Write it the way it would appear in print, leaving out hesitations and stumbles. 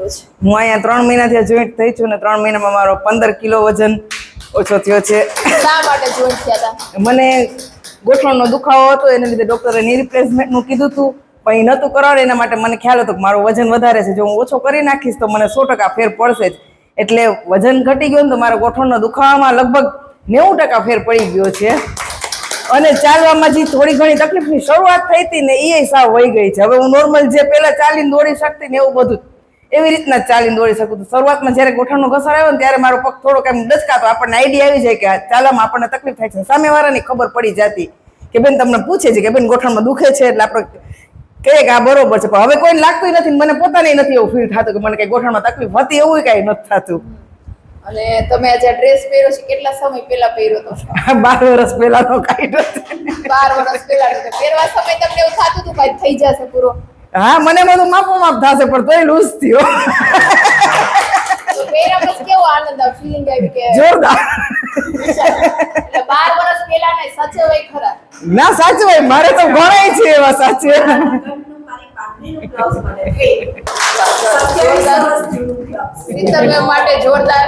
કીધો છે? હું અહીંયા 3 મહિનાથી જોઈન્ટ થઈ છું ને 3 મહિનામાં મારો 15 કિલો વજન ઓછો થયો છે. શા માટે જોઈન્ટ થયા હતા? મને ગોઠણનો દુખાવો હતો, એને લીધે ડોક્ટરે ની રિપ્લેસમેન્ટનું કીધું હતું, પણ એ નહોતું કરાવડે. એના માટે મને ખ્યાલ હતો કે મારું વજન વધારે છે, જો હું ઓછો કરી નાખીશ તો મને 100% ફેર પડશે જ. એટલે વજન ઘટી ગયું ને તો મારા ગોઠણનો દુખાવામાં લગભગ 90% ફેર પડી ગયો છે. અને ચાલવામાં જે થોડી ઘણી તકલીફની શરૂઆત થઈ હતી ને એ સાવ વહી ગઈ છે. હવે હું નોર્મલ જે પહેલા ચાલીને દોડી શકતી ને એવું બધું એવી રીતના જ ચાલીને દોડી શકું. તો શરૂઆતમાં જ્યારે ગોઠણનો ઘસાર આવ્યો ને ત્યારે મારો પગ થોડોક એમ ડચકાતો, આપણને આઈડિયા આવી જાય કે ચાલવામાં આપણને તકલીફ થાય છે. સામેવાળાની ખબર પડી જતી કે બેન તમને પૂછે છે કે બેન ગોઠણમાં દુખે છે, એટલે આપણે કહીએ કે આ બરોબર છે. પણ હવે કોઈને લાગતું નથી, મને પોતાને નથી એવું ફીલ થતું કે મને કઈ ગોઠણમાં તકલીફ હતી, એવું કઈ નથી થતું. અને તમે આજે ડ્રેસ પહેર્યો છે કેટલા સમય પહેલા પહેર્યો હતો? 12 વર્ષ પહેલાનો કાઢ્યો છે. 12 વર્ષ પહેલા. પહેરવા સમય તમને એવું થતું હતું કે થઈ જશે પૂરો? હા, મને બધું માપો માપ થશે, પણ તોય લૂઝ થયો. તો પહેર્યા પછી કેવો આનંદ આવ્યો, ફીલિંગ આવી કે જોરદાર? એટલે 12 વર્ષ પહેલા ને સાચવાય ખરા? ના સાચવાય, મારે તો ઘણાય છે એવા સાચવે. શીતલ માટે જોરદાર.